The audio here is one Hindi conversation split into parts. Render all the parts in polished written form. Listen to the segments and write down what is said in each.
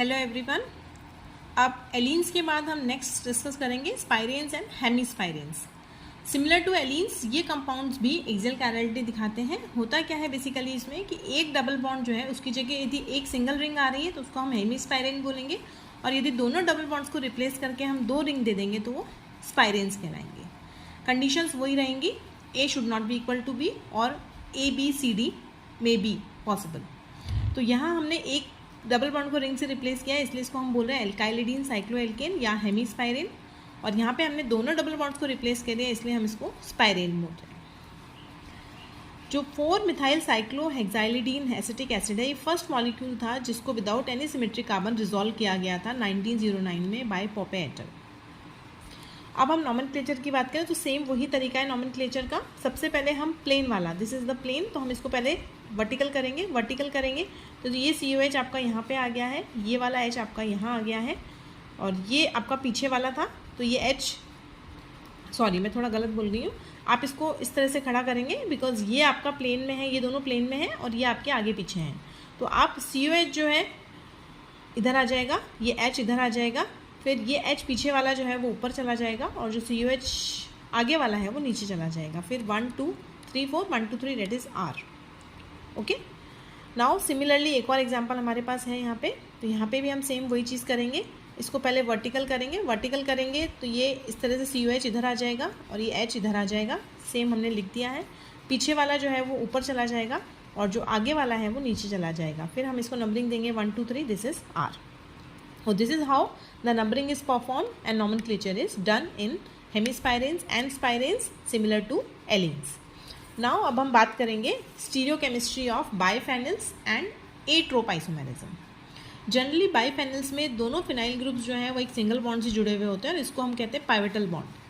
Hello everyone. अब एलीन्स के बाद हम नेक्स्ट डिस्कस करेंगे स्पाइरेंस एंड हेमिस्पाइरेंस। सिमिलर टू एलीन्स ये कंपाउंड्स भी एक्सियल कायरलिटी दिखाते हैं। होता क्या है बेसिकली इसमें कि एक डबल बॉन्ड जो है उसकी जगह यदि एक सिंगल रिंग आ रही है तो उसको हम हेमिस्पाइरेन बोलेंगे, और यदि दोनों डबल बॉन्ड्स को रिप्लेस करके हम दो रिंग दे देंगे तो वो स्पाइरेंस कहलाएंगे। कंडीशंस वही रहेंगी, A should not be equal to B और A B C D may be possible. तो यहाँ हमने एक डबल बॉन्ड को रिंग से रिप्लेस किया है, इसलिए इसको हम बोल रहे हैं एल्काइलिडीन साइक्लोएल्केन या हेमिस्पाइरेन, और यहाँ पे हमने दोनों डबल बॉन्ड्स को रिप्लेस कर दिया इसलिए हम इसको स्पाइरेन बोल रहे हैं। जो 4 मिथाइल साइक्लोहेक्साइलिडीन एसिटिक एसिड है, ये फर्स्ट मॉलिक्यूल था जिसको without any symmetric carbon resolve किया गया था 1909 में बाय पॉपे एट अल। अब हम नॉमेनक्लेचर की बात करें तो सेम वही तरीका है नॉमेनक्लेचर का। सबसे पहले हम प्लेन वाला, दिस इज़ द प्लेन, तो हम इसको पहले वर्टिकल करेंगे तो ये COH आपका यहाँ पे आ गया है, ये वाला H आपका यहाँ आ गया है, और ये आपका पीछे वाला था तो ये H, सॉरी मैं थोड़ा गलत बोल गई हूँ। आप इसको इस तरह से खड़ा करेंगे बिकॉज ये आपका प्लेन में है, ये दोनों प्लेन में है और ये आपके आगे पीछे हैं। तो आप COH जो है इधर आ जाएगा, ये H इधर आ जाएगा, फिर ये H पीछे वाला जो है वो ऊपर चला जाएगा और जो COH आगे वाला है वो नीचे चला जाएगा। फिर 1 2 3 4 1 2 3 that is R। Okay, now similarly एक और एग्जांपल हमारे पास है यहाँ पे, तो यहाँ पे भी हम सेम वही चीज़ करेंगे। इसको पहले वर्टिकल करेंगे तो ये इस तरह से COH इधर आ जाएगा और ये H इधर आ जाएगा, सेम हमने लिख दिया है। पीछे वाला जो है वो ऊपर चला जाएगा और जो आगे वाला है वो नीचे चला जाएगा। फिर हम इसको नंबरिंग देंगे 1 2 3, this is R। So this is how the numbering is performed and nomenclature is done in hemispirens and spirens similar to allenes. Now अब हम बात करेंगे stereochemistry of biphenyls and atropisomerism. Generally biphenyls में दोनों फिनाइल ग्रुप्स जो हैं वो एक सिंगल बॉन्ड से जुड़े हुए होते हैं और इसको हम कहते हैं पाइवेटल बॉन्ड।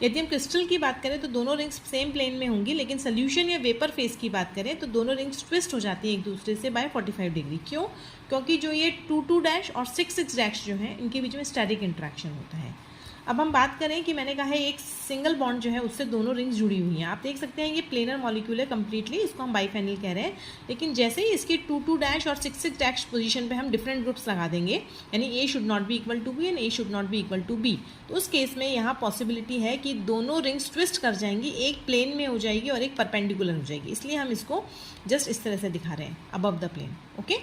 यदि हम क्रिस्टल की बात करें तो दोनों रिंग्स सेम प्लेन में होंगी, लेकिन सोल्यूशन या वेपर फेस की बात करें तो दोनों रिंग्स ट्विस्ट हो जाती है एक दूसरे से बाय 45 डिग्री। क्यों? क्योंकि जो ये 2 डैश और 6 डैश जो है इनके बीच में स्टैटिक इंट्रैक्शन होता है। अब हम बात करें कि मैंने कहा है एक सिंगल बॉन्ड जो है उससे दोनों रिंग्स जुड़ी हुई हैं। आप देख सकते हैं ये प्लेनर मॉलिक्यूल है कम्प्लीटली, इसको हम बाइफेनिल कह रहे हैं। लेकिन जैसे ही इसकी 2 डैश और 6 डैश पोजीशन पे हम डिफरेंट ग्रुप्स लगा देंगे, यानी A should not be equal to B and A should not be equal to B, तो उस केस में यहाँ पॉसिबिलिटी है कि दोनों रिंग्स ट्विस्ट कर जाएंगी, एक प्लेन में हो जाएगी और एक परपेंडिकुलर हो जाएगी। इसलिए हम इसको जस्ट इस तरह से दिखा रहे हैं, अबव द प्लेन। ओके,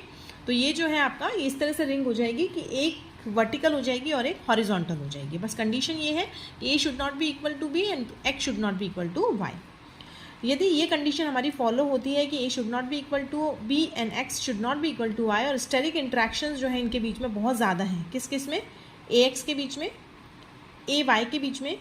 तो ये जो है आपका इस तरह से रिंग हो जाएगी कि एक वर्टिकल हो जाएगी और एक हॉरिजॉन्टल हो जाएगी। बस कंडीशन ये है कि A should not be equal to B and X should not be equal to Y। यदि ये कंडीशन हमारी फॉलो होती है कि A should not be equal to B and X should not be equal to Y, और स्टेरिक इंट्रैक्शंस जो है इनके बीच में बहुत ज़्यादा हैं, किस किस में? AX के बीच में, AY के बीच में,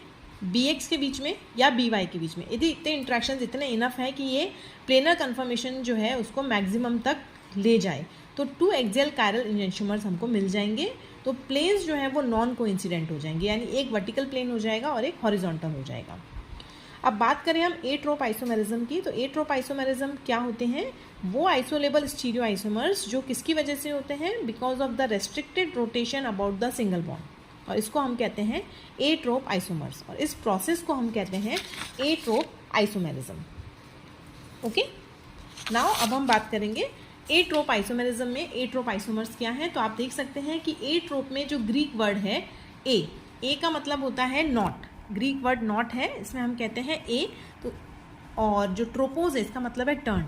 BX के बीच में या BY के बीच में। यदि इतने इंट्रैक्शंस इतने इनफ है कि ये प्लेनर कन्फर्मेशन जो है उसको मैक्सिमम तक ले जाए तो 2 एक्सियल कायरल एंजियोमर्स हमको मिल जाएंगे। तो प्लेन्स जो है वो नॉन कोइंसिडेंट हो जाएंगे, यानी एक वर्टिकल प्लेन हो जाएगा और एक हॉरिजॉन्टल हो जाएगा। अब बात करें हम एट्रोप आइसोमेरिज्म की, तो एट्रोप आइसोमेरिज्म क्या होते हैं? वो आइसोलेबल स्टीरियो आइसोमर्स जो किसकी वजह से होते हैं? Because of the restricted rotation about the single bond, और इसको हम कहते हैं एट्रोप आइसोमर्स, और इस प्रोसेस को हम कहते हैं एट्रोप आइसोमेरिज्म। ओके, नाउ अब हम बात करेंगे एट्रोप आइसोमेरिज्म में एट्रोप आइसोमर्स क्या है। तो आप देख सकते हैं कि एट्रोप में जो ग्रीक वर्ड है ए का मतलब होता है नॉट, ग्रीक वर्ड नॉट है, इसमें हम कहते हैं ए। तो और जो ट्रोपोज है इसका मतलब है टर्न,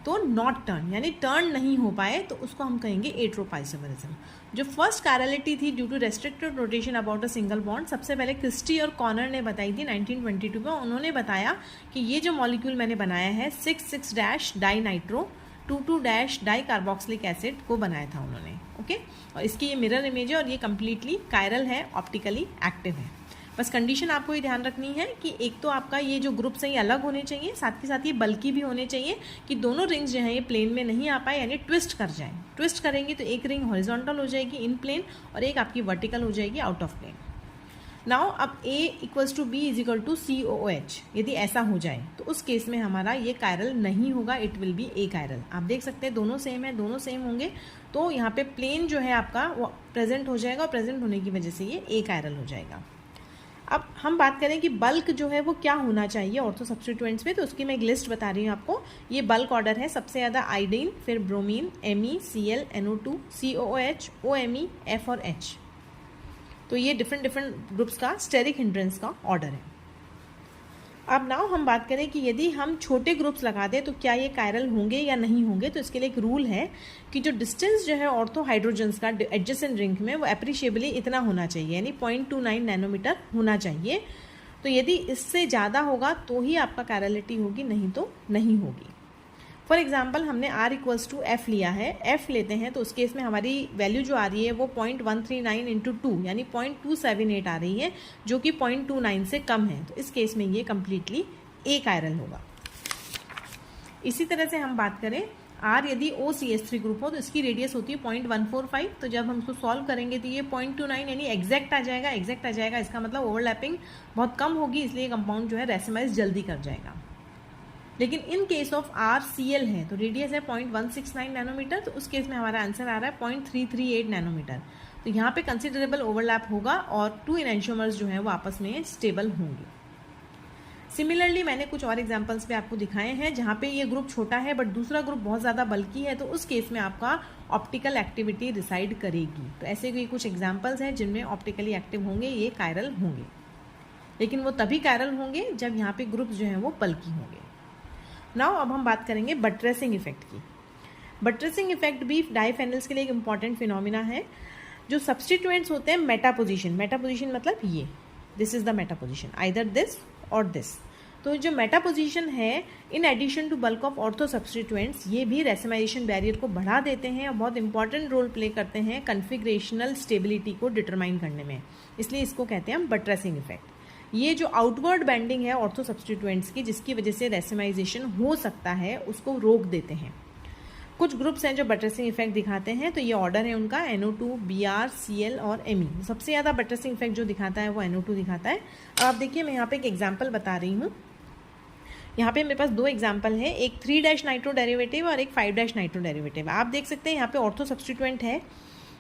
तो नॉट टर्न यानी टर्न नहीं हो पाए तो उसको हम कहेंगे एट्रोप आइसोमेरिज्म। जो फर्स्ट कायरलिटी थी due to restricted rotation about a single bond, सबसे पहले क्रिस्टी और कॉर्नर ने बताई थी 1922 में। उन्होंने बताया कि ये जो मॉलिक्यूल मैंने बनाया है 6 dash dinitro 2 dash dicarboxylic acid को बनाया था उन्होंने। ओके, और इसकी ये मिरर इमेज है और ये कम्प्लीटली कायरल है, ऑप्टिकली एक्टिव है। बस कंडीशन आपको ये ध्यान रखनी है कि एक तो आपका ये जो ग्रुप्स हैं ये अलग होने चाहिए, साथ के साथ ये बल्कि भी होने चाहिए कि दोनों रिंग्स जो हैं ये प्लेन में नहीं आ पाए, यानी ट्विस्ट कर जाएं। ट्विस्ट करेंगे तो एक रिंग हॉरिजॉन्टल हो जाएगी इन प्लेन और एक आपकी वर्टिकल हो जाएगी आउट ऑफ प्लेन। नाउ अब A equals to B is equal to COOH, यदि ऐसा हो जाए तो उस केस में हमारा ये कायरल नहीं होगा, it will be A chiral. आप देख सकते हैं दोनों सेम है, दोनों सेम होंगे तो यहाँ पे प्लेन जो है आपका वो प्रेजेंट हो जाएगा और प्रेजेंट होने की वजह से ये ए कायरल हो जाएगा। अब हम बात करें कि बल्क जो है वो क्या होना चाहिए ऑर्थो सब्स्टिट्यूएंट्स में, तो उसकी मैं एक लिस्ट बता रही हूँ आपको। ये बल्क ऑर्डर है, सबसे ज़्यादा आयोडीन, फिर bromine, Cl, NO2, COOH, OMe, F और H। तो ये डिफरेंट ग्रुप्स का स्टेरिक हिंड्रेंस का ऑर्डर है। अब नाउ हम बात करें कि यदि हम छोटे ग्रुप्स लगा दें तो क्या ये कायरल होंगे या नहीं होंगे। तो इसके लिए एक रूल है कि जो डिस्टेंस जो है ऑर्थो हाइड्रोजन्स का एडजेसेंट रिंग में वो एप्रिशिएबली इतना होना चाहिए, यानी 0.29 नैनोमीटर होना चाहिए। तो यदि इससे ज़्यादा होगा तो ही आपका कायरलिटी होगी, नहीं तो नहीं होगी। फॉर एग्जाम्पल हमने R = F लिया है, F लेते हैं तो उस केस में हमारी वैल्यू जो आ रही है वो 0.139 × 2 यानी 0.278 आ रही है, जो कि 0.29 से कम है। तो इस केस में ये कम्प्लीटली ए कायरल होगा। इसी तरह से हम बात करें R यदि OCH3 ग्रुप हो तो इसकी रेडियस होती है 0.145। तो जब हम इसको सॉल्व करेंगे तो ये 0.29 यानी एग्जैक्ट आ जाएगा। इसका मतलब ओवरलैपिंग बहुत कम होगी, इसलिए कंपाउंड जो है रेसिमाइज जल्दी कर जाएगा। लेकिन इन केस ऑफ RCl है तो रेडियस है 0.169 नैनोमीटर, तो उस केस में हमारा आंसर आ रहा है 0.338 नैनोमीटर। तो यहाँ पे कंसिडरेबल ओवरलैप होगा और 2 एनैंटियोमर्स जो हैं वो आपस में स्टेबल होंगे। सिमिलरली मैंने कुछ और एग्जांपल्स भी आपको दिखाए हैं जहाँ पे ये ग्रुप छोटा है बट दूसरा ग्रुप बहुत ज़्यादा बल्की है, तो उस केस में आपका ऑप्टिकल एक्टिविटी डिसाइड करेगी। तो ऐसे भी कुछ एग्जाम्पल्स हैं जिनमें ऑप्टिकली एक्टिव होंगे, ये कायरल होंगे, लेकिन वो तभी कायरल होंगे जब यहाँ पे ग्रुप्स जो हैं वो बल्की होंगे। नाउ अब हम बात करेंगे बटरेसिंग इफेक्ट की। बटरेसिंग इफेक्ट भी डाइफेनल्स के लिए एक इंपॉर्टेंट फिनोमिना है। जो सब्स्टिट्यूएंट्स होते हैं मेटा पोजीशन मतलब ये, this is the meta position, either this और दिस। तो जो मेटा पोजीशन है in addition to bulk of ortho substituents, ये भी रेसिमाइजेशन बैरियर को बढ़ा देते हैं और बहुत इंपॉर्टेंट रोल प्ले करते हैं कन्फिग्रेशनल स्टेबिलिटी को डिटरमाइन करने में, इसलिए इसको कहते हैं हम बटरेसिंग इफेक्ट। ये जो आउटवर्ड बेंडिंग है ऑर्थो सब्स्टिट्यूएंट्स की, जिसकी वजह से रेसिमाइजेशन हो सकता है, उसको रोक देते हैं। कुछ ग्रुप्स हैं जो बटरेसिंग इफेक्ट दिखाते हैं, तो ये ऑर्डर है उनका NO2, Br, Cl और Me। सबसे ज़्यादा बटरेसिंग इफेक्ट जो दिखाता है वो NO2 दिखाता है। अब आप देखिए मैं यहाँ पे एक एग्जाम्पल बता रही हूँ। यहाँ पे मेरे पास 2 एग्जाम्पल है, एक 3' नाइट्रो डेरिवेटिव और एक 5' नाइट्रो डेरिवेटिव। आप देख सकते हैं यहाँ पे ऑर्थो सब्स्टिट्यूएंट है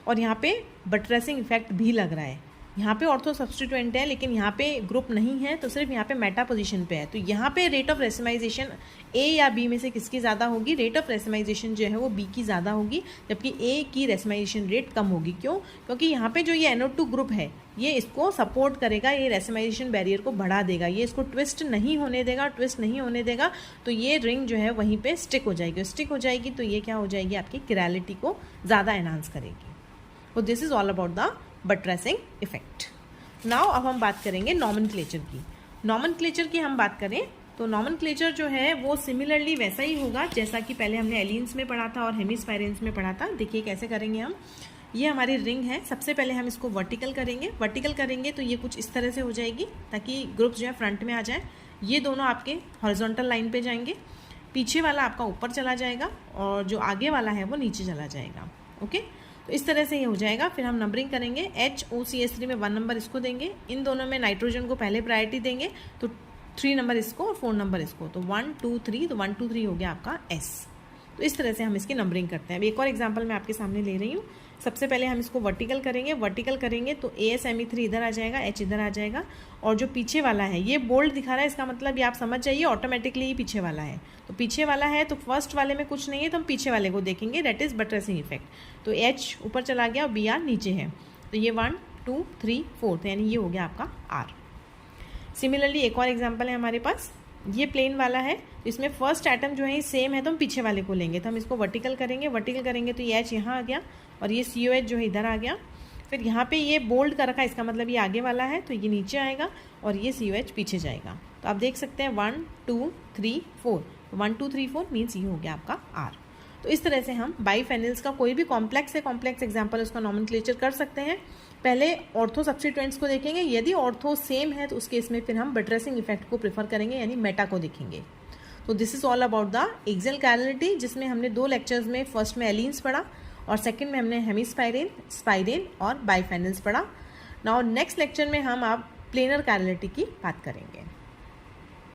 और यहाँ पे बटरेसिंग इफेक्ट भी लग रहा है। यहाँ पे ऑर्थो सब्स्टिट्यूएंट है लेकिन यहाँ पे ग्रुप नहीं है, तो सिर्फ यहाँ पे मेटा पोजीशन पे है। तो यहाँ पे रेट ऑफ रेसिमाइजेशन ए या बी में से किसकी ज़्यादा होगी? रेट ऑफ रेसिमाइजेशन जो है वो बी की ज़्यादा होगी, जबकि ए की रेसिमाइजेशन रेट कम होगी। क्यों? क्योंकि यहाँ पे जो ये NO2 ग्रुप है ये इसको सपोर्ट करेगा, ये रेसिमाइजेशन बैरियर को बढ़ा देगा, ये इसको ट्विस्ट नहीं होने देगा। तो ये रिंग जो है वहीं पर स्टिक हो जाएगी। तो ये क्या हो जाएगी? आपकी किरैलिटी को ज़्यादा एनहांस करेगी। तो this is all about the buttressing effect. Now अब हम बात करेंगे नॉमेनक्लेचर की। नॉमेनक्लेचर की हम बात करें तो नॉमेनक्लेचर जो है वो सिमिलरली वैसा ही होगा जैसा कि पहले हमने एलीन्स में पढ़ा था और हेमिस्पाइरेंस में पढ़ा था। देखिए कैसे करेंगे हम। ये हमारी रिंग है, सबसे पहले हम इसको वर्टिकल करेंगे तो ये कुछ इस तरह से हो जाएगी ताकि ग्रुप्स जो है फ्रंट में आ जाए। ये दोनों आपके हॉरिजॉन्टल लाइन पे जाएंगे, पीछे वाला आपका ऊपर चला जाएगा और जो आगे वाला है वो नीचे चला जाएगा। ओके, तो इस तरह से ये हो जाएगा। फिर हम नंबरिंग करेंगे, HOCH3 में 1 नंबर इसको देंगे, इन दोनों में नाइट्रोजन को पहले प्रायोरिटी देंगे, तो 3 नंबर इसको और 4 नंबर इसको, तो 1 2 3, तो 1 2 3 हो गया आपका S। तो इस तरह से हम इसकी नंबरिंग करते हैं। अब एक और एग्जांपल मैं आपके सामने ले रही हूँ। सबसे पहले हम इसको वर्टिकल करेंगे तो ASME3 इधर आ जाएगा, H इधर आ जाएगा, और जो पीछे वाला है ये बोल्ड दिखा रहा है, इसका मतलब ये आप समझ जाइए ऑटोमेटिकली ही पीछे वाला है। तो पीछे वाला है तो फर्स्ट वाले में कुछ नहीं है तो हम पीछे वाले को देखेंगे, दैट इज बटरेसिंग इफेक्ट। तो H ऊपर चला गया और Br नीचे है, तो ये 1 2 3 4, यानी ये हो गया आपका R। सिमिलरली एक और एग्जाम्पल है हमारे पास, ये प्लेन वाला है, इसमें फर्स्ट एटम जो है सेम है तो हम पीछे वाले को लेंगे, तो हम इसको वर्टिकल करेंगे तो ये H यहाँ आ गया और ये COH जो है इधर आ गया। फिर यहाँ पे ये बोल्ड कर रखा है, इसका मतलब ये आगे वाला है तो ये नीचे आएगा और ये COH पीछे जाएगा। तो आप देख सकते हैं 1 2 3 4, 1 2 3 4 मीन्स ये हो गया आपका R। तो इस तरह से हम बाईफेनिल्स का कोई भी कॉम्प्लेक्स एग्जाम्पल उसका नॉमेनक्लेचर कर सकते हैं। पहले ऑर्थो सब्स्टिट्यूएंट्स को देखेंगे, यदि ऑर्थो सेम है तो उस केस में फिर हम बटरेसिंग इफेक्ट को प्रेफर करेंगे, यानी मेटा को देखेंगे। तो this is all about the axial chirality, जिसमें हमने 2 लेक्चर्स में फर्स्ट में एलीन्स पढ़ा और सेकंड में हमने हेमिस्पाइरेन, स्पाइरेन और बाईफेनिल्स पढ़ा। नाउ नेक्स्ट लेक्चर में हम आप प्लेनर कायरलिटी की बात करेंगे।